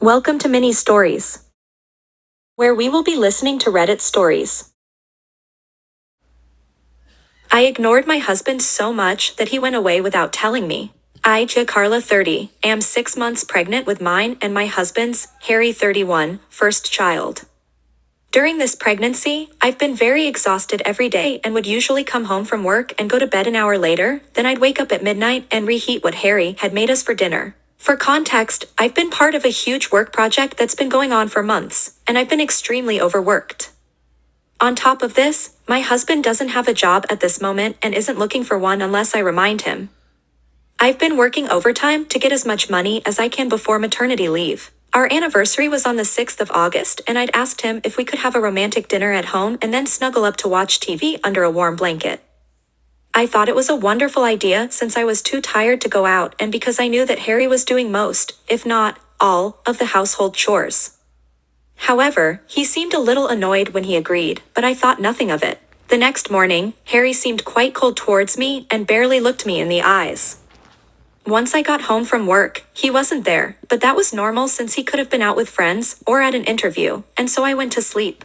Welcome to Mini Stories, where we will be listening to Reddit stories. I ignored my husband so much that he went away without telling me. I, Carla 30, am 6 months pregnant with mine and my husband's, Harry 31, first child. During this pregnancy, I've been very exhausted every day and would usually come home from work and go to bed an hour later, then I'd wake up at midnight and reheat what Harry had made us for dinner. For context, I've been part of a huge work project that's been going on for months, and I've been extremely overworked. On top of this, my husband doesn't have a job at this moment and isn't looking for one unless I remind him. I've been working overtime to get as much money as I can before maternity leave. Our anniversary was on the 6th of August and I'd asked him if we could have a romantic dinner at home and then snuggle up to watch TV under a warm blanket. I thought it was a wonderful idea since I was too tired to go out and because I knew that Harry was doing most, if not all, of the household chores. However, he seemed a little annoyed when he agreed, but I thought nothing of it. The next morning, Harry seemed quite cold towards me and barely looked me in the eyes. Once I got home from work, he wasn't there, but that was normal since he could have been out with friends or at an interview, and so I went to sleep.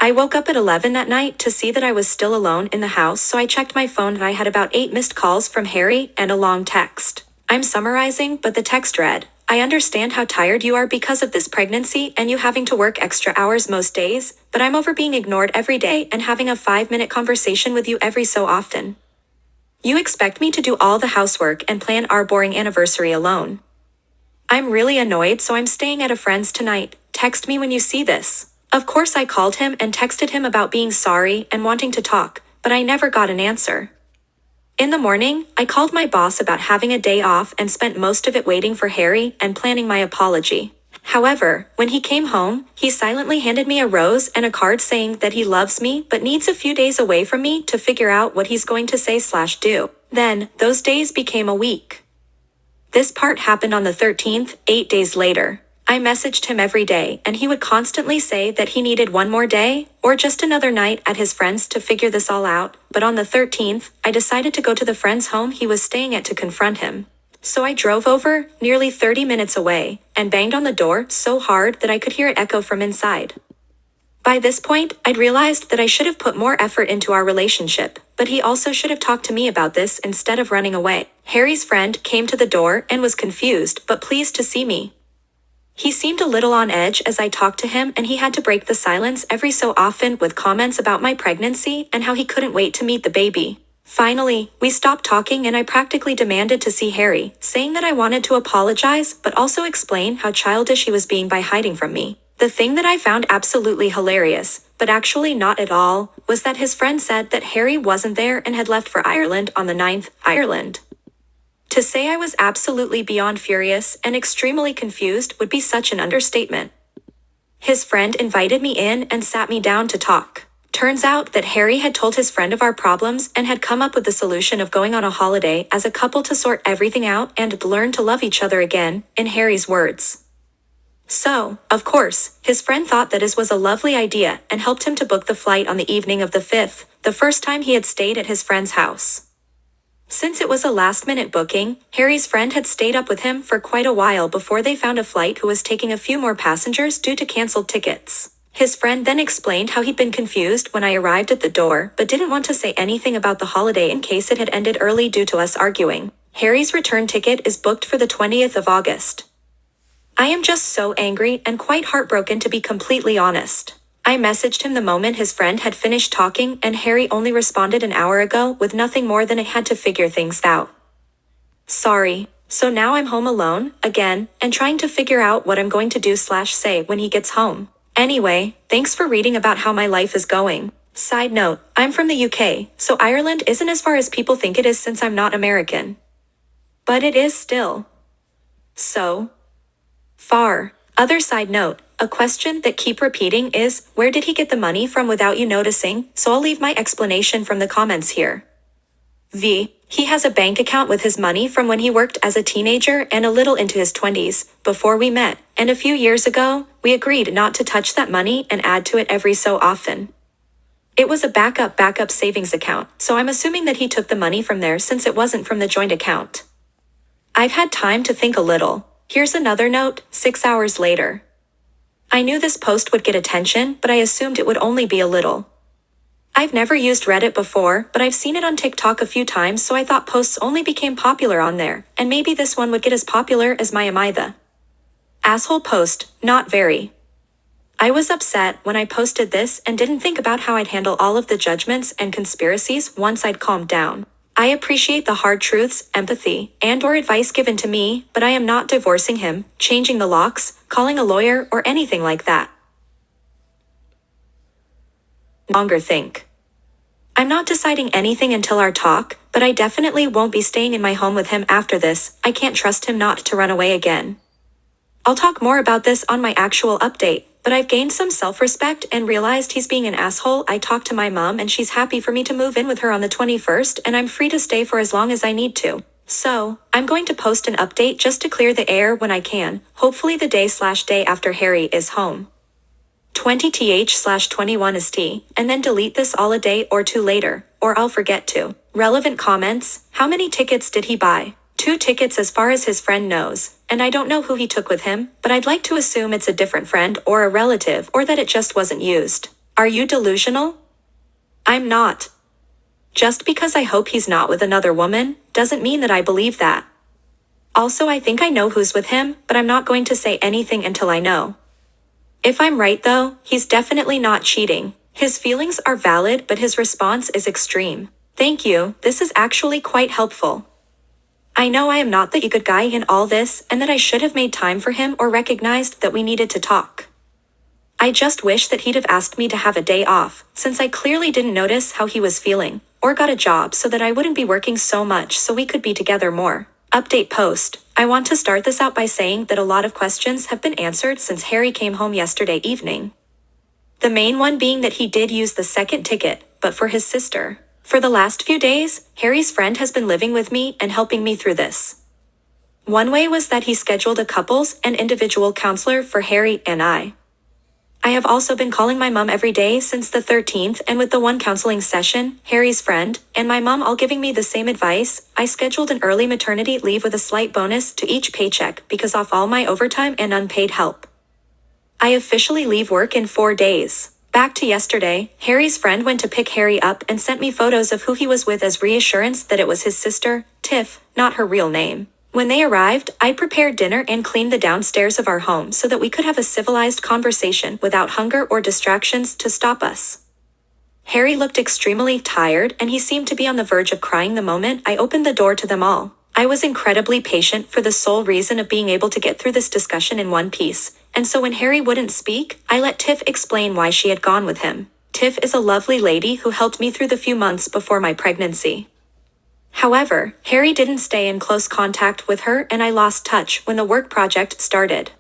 I woke up at 11 that night to see that I was still alone in the house, so I checked my phone and I had about 8 missed calls from Harry and a long text. I'm summarizing, but the text read, "I understand how tired you are because of this pregnancy and you having to work extra hours most days, but I'm over being ignored every day and having a 5-minute conversation with you every so often. You expect me to do all the housework and plan our boring anniversary alone. I'm really annoyed, so I'm staying at a friend's tonight. Text me when you see this." Of course I called him and texted him about being sorry and wanting to talk, but I never got an answer. In the morning, I called my boss about having a day off and spent most of it waiting for Harry and planning my apology. However, when he came home, he silently handed me a rose and a card saying that he loves me but needs a few days away from me to figure out what he's going to say/do. Then, those days became a week. This part happened on the 13th, 8 days later. I messaged him every day and he would constantly say that he needed one more day, or just another night at his friend's to figure this all out, but on the 13th, I decided to go to the friend's home he was staying at to confront him. So I drove over, nearly 30 minutes away, and banged on the door so hard that I could hear it echo from inside. By this point, I'd realized that I should have put more effort into our relationship, but he also should have talked to me about this instead of running away. Harry's friend came to the door and was confused but pleased to see me. He seemed a little on edge as I talked to him and he had to break the silence every so often with comments about my pregnancy and how he couldn't wait to meet the baby. Finally, we stopped talking and I practically demanded to see Harry, saying that I wanted to apologize but also explain how childish he was being by hiding from me. The thing that I found absolutely hilarious, but actually not at all, was that his friend said that Harry wasn't there and had left for Ireland on the 9th, Ireland. To say I was absolutely beyond furious and extremely confused would be such an understatement. His friend invited me in and sat me down to talk. Turns out that Harry had told his friend of our problems and had come up with the solution of going on a holiday as a couple to sort everything out and learn to love each other again, in Harry's words. So, of course, his friend thought that this was a lovely idea and helped him to book the flight on the evening of the 5th, the first time he had stayed at his friend's house. Since it was a last-minute booking, Harry's friend had stayed up with him for quite a while before they found a flight who was taking a few more passengers due to canceled tickets. His friend then explained how he'd been confused when I arrived at the door but didn't want to say anything about the holiday in case it had ended early due to us arguing. Harry's return ticket is booked for the 20th of August. I am just so angry and quite heartbroken, to be completely honest. I messaged him the moment his friend had finished talking and Harry only responded an hour ago with nothing more than I had to figure things out. Sorry. So now I'm home alone, again, and trying to figure out what I'm going to do/say when he gets home. Anyway, thanks for reading about how my life is going. Side note, I'm from the UK, so Ireland isn't as far as people think it is since I'm not American. But it is still. So far. Other side note, a question that keep repeating is, where did he get the money from without you noticing? So I'll leave my explanation from the comments here. He has a bank account with his money from when he worked as a teenager and a little into his 20s, before we met, and a few years ago, we agreed not to touch that money and add to it every so often. It was a backup savings account, so I'm assuming that he took the money from there since it wasn't from the joint account. I've had time to think a little. Here's another note, 6 hours later. I knew this post would get attention, but I assumed it would only be a little. I've never used Reddit before, but I've seen it on TikTok a few times, so I thought posts only became popular on there, and maybe this one would get as popular as my Am I the Asshole post. Not very. I was upset when I posted this and didn't think about how I'd handle all of the judgments and conspiracies once I'd calmed down. I appreciate the hard truths, empathy, and/or advice given to me, but I am not divorcing him, changing the locks, calling a lawyer, or anything like that. Longer think. I'm not deciding anything until our talk, but I definitely won't be staying in my home with him after this. I can't trust him not to run away again. I'll talk more about this on my actual update, but I've gained some self-respect and realized he's being an asshole. I talked to my mom and she's happy for me to move in with her on the 21st, and I'm free to stay for as long as I need to. So, I'm going to post an update just to clear the air when I can, hopefully the day after Harry is home. 20th/21st, and then delete this all a day or two later, or I'll forget to. Relevant comments: how many tickets did he buy? 2 tickets as far as his friend knows, and I don't know who he took with him, but I'd like to assume it's a different friend or a relative, or that it just wasn't used. Are you delusional? I'm not. Just because I hope he's not with another woman, doesn't mean that I believe that. Also, I think I know who's with him, but I'm not going to say anything until I know. If I'm right though, he's definitely not cheating. His feelings are valid, but his response is extreme. Thank you, this is actually quite helpful. I know I am not the good guy in all this, and that I should have made time for him or recognized that we needed to talk. I just wish that he'd have asked me to have a day off, since I clearly didn't notice how he was feeling, or got a job so that I wouldn't be working so much so we could be together more. Update post. I want to start this out by saying that a lot of questions have been answered since Harry came home yesterday evening. The main one being that he did use the second ticket, but for his sister. For the last few days, Harry's friend has been living with me and helping me through this. One way was that he scheduled a couples and individual counselor for Harry and I. I have also been calling my mom every day since the 13th, and with the one counseling session, Harry's friend, and my mom all giving me the same advice, I scheduled an early maternity leave with a slight bonus to each paycheck because of all my overtime and unpaid help. I officially leave work in 4 days. Back to yesterday, Harry's friend went to pick Harry up and sent me photos of who he was with as reassurance that it was his sister, Tiff, not her real name. When they arrived, I prepared dinner and cleaned the downstairs of our home so that we could have a civilized conversation without hunger or distractions to stop us. Harry looked extremely tired and he seemed to be on the verge of crying the moment I opened the door to them all. I was incredibly patient for the sole reason of being able to get through this discussion in one piece, and so when Harry wouldn't speak, I let Tiff explain why she had gone with him. Tiff is a lovely lady who helped me through the few months before my pregnancy. However, Harry didn't stay in close contact with her and I lost touch when the work project started.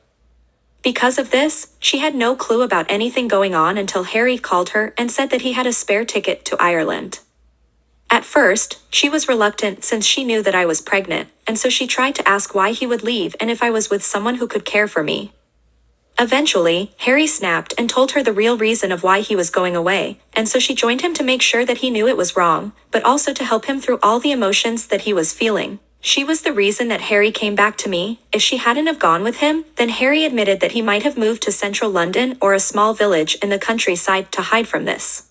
Because of this, she had no clue about anything going on until Harry called her and said that he had a spare ticket to Ireland. At first, she was reluctant since she knew that I was pregnant, and so she tried to ask why he would leave and if I was with someone who could care for me. Eventually, Harry snapped and told her the real reason of why he was going away, and so she joined him to make sure that he knew it was wrong, but also to help him through all the emotions that he was feeling. She was the reason that Harry came back to me. If she hadn't have gone with him, then Harry admitted that he might have moved to central London or a small village in the countryside to hide from this.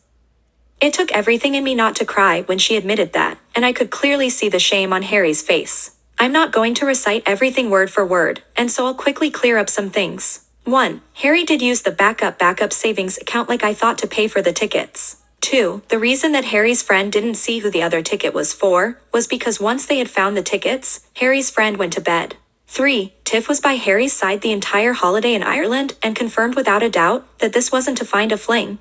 It took everything in me not to cry when she admitted that, and I could clearly see the shame on Harry's face. I'm not going to recite everything word for word, and so I'll quickly clear up some things. 1. Harry did use the backup savings account like I thought to pay for the tickets. 2. The reason that Harry's friend didn't see who the other ticket was for was because once they had found the tickets, Harry's friend went to bed. 3. Tiff was by Harry's side the entire holiday in Ireland and confirmed without a doubt that this wasn't to find a fling.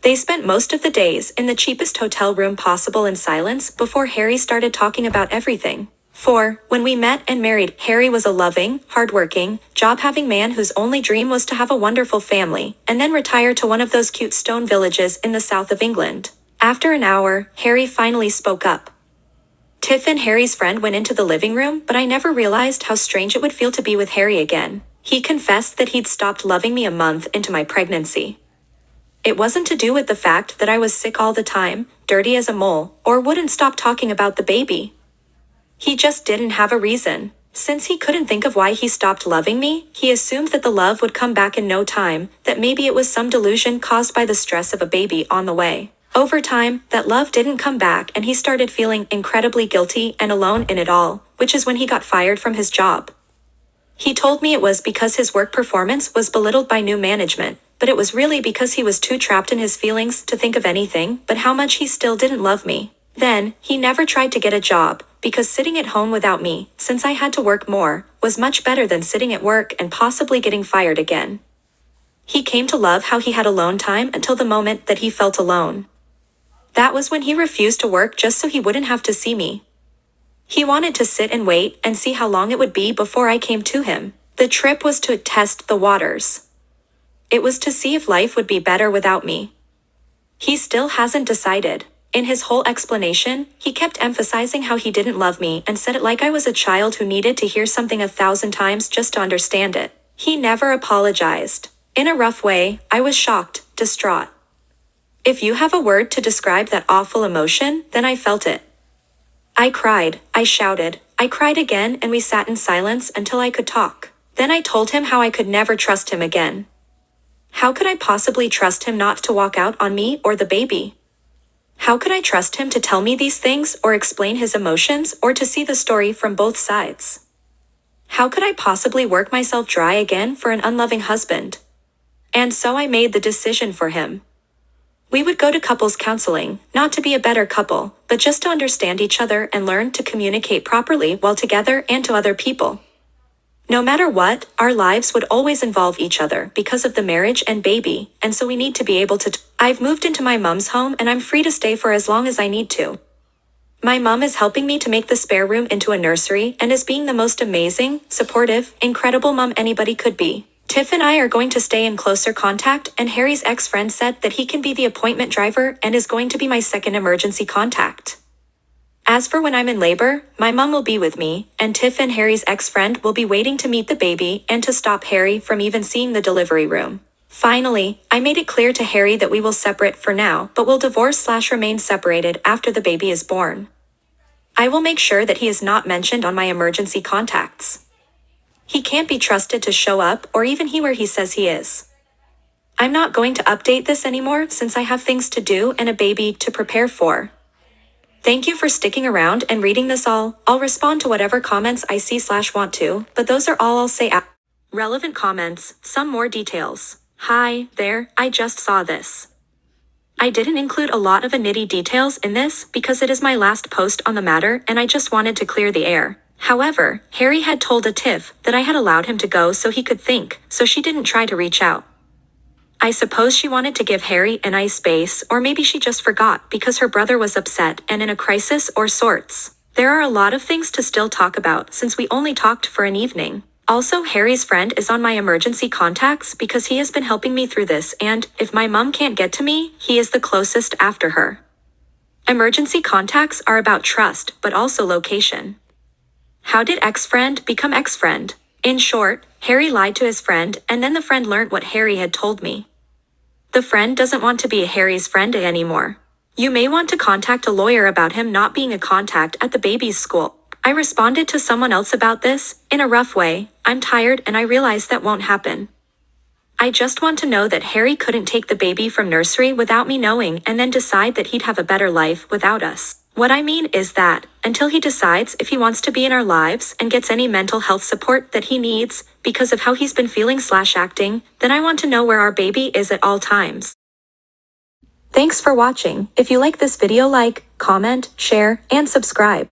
They spent most of the days in the cheapest hotel room possible in silence before Harry started talking about everything. 4. When we met and married, Harry was a loving, hardworking, job-having man whose only dream was to have a wonderful family, and then retire to one of those cute stone villages in the south of England. After an hour, Harry finally spoke up. Tiff and Harry's friend went into the living room, but I never realized how strange it would feel to be with Harry again. He confessed that he'd stopped loving me a month into my pregnancy. It wasn't to do with the fact that I was sick all the time, dirty as a mole, or wouldn't stop talking about the baby. He just didn't have a reason. Since he couldn't think of why he stopped loving me, he assumed that the love would come back in no time, that maybe it was some delusion caused by the stress of a baby on the way. Over time, that love didn't come back and he started feeling incredibly guilty and alone in it all, which is when he got fired from his job. He told me it was because his work performance was belittled by new management, but it was really because he was too trapped in his feelings to think of anything but how much he still didn't love me. Then, he never tried to get a job, because sitting at home without me, since I had to work more, was much better than sitting at work and possibly getting fired again. He came to love how he had alone time until the moment that he felt alone. That was when he refused to work just so he wouldn't have to see me. He wanted to sit and wait and see how long it would be before I came to him. The trip was to test the waters. It was to see if life would be better without me. He still hasn't decided. In his whole explanation, he kept emphasizing how he didn't love me and said it like I was a child who needed to hear something 1,000 times just to understand it. He never apologized. In a rough way, I was shocked, distraught. If you have a word to describe that awful emotion, then I felt it. I cried, I shouted, I cried again, and we sat in silence until I could talk. Then I told him how I could never trust him again. How could I possibly trust him not to walk out on me or the baby? How could I trust him to tell me these things or explain his emotions or to see the story from both sides? How could I possibly work myself dry again for an unloving husband? And so I made the decision for him. We would go to couples counseling, not to be a better couple, but just to understand each other and learn to communicate properly while together and to other people. No matter what, our lives would always involve each other because of the marriage and baby, and so we need to be able to. I've moved into my mom's home and I'm free to stay for as long as I need to. My mom is helping me to make the spare room into a nursery and is being the most amazing, supportive, incredible mom anybody could be. Tiff and I are going to stay in closer contact, and Harry's ex-friend said that he can be the appointment driver and is going to be my second emergency contact. As for when I'm in labor, my mom will be with me, and Tiff and Harry's ex-friend will be waiting to meet the baby and to stop Harry from even seeing the delivery room. Finally, I made it clear to Harry that we will separate for now, but will divorce/remain separated after the baby is born. I will make sure that he is not mentioned on my emergency contacts. He can't be trusted to show up or even he where he says he is. I'm not going to update this anymore since I have things to do and a baby to prepare for. Thank you for sticking around and reading this all. I'll respond to whatever comments I see/want to, but those are all I'll say. Relevant comments, some more details. Hi, there, I just saw this. I didn't include a lot of nitty details in this because it is my last post on the matter and I just wanted to clear the air. However, Harry had told a Tiff that I had allowed him to go so he could think, so she didn't try to reach out. I suppose she wanted to give Harry a nice space, or maybe she just forgot because her brother was upset and in a crisis or sorts. There are a lot of things to still talk about since we only talked for an evening. Also, Harry's friend is on my emergency contacts because he has been helping me through this, and if my mom can't get to me, he is the closest after her. Emergency contacts are about trust, but also location. How did ex-friend become ex-friend? In short, Harry lied to his friend, and then the friend learned what Harry had told me. The friend doesn't want to be Harry's friend anymore. You may want to contact a lawyer about him not being a contact at the baby's school. I responded to someone else about this, in a rough way. I'm tired and I realize that won't happen. I just want to know that Harry couldn't take the baby from nursery without me knowing and then decide that he'd have a better life without us. What I mean is that, until he decides if he wants to be in our lives and gets any mental health support that he needs, because of how he's been feeling/acting, then I want to know where our baby is at all times. Thanks for watching. If you like this video, like, comment, share, and subscribe.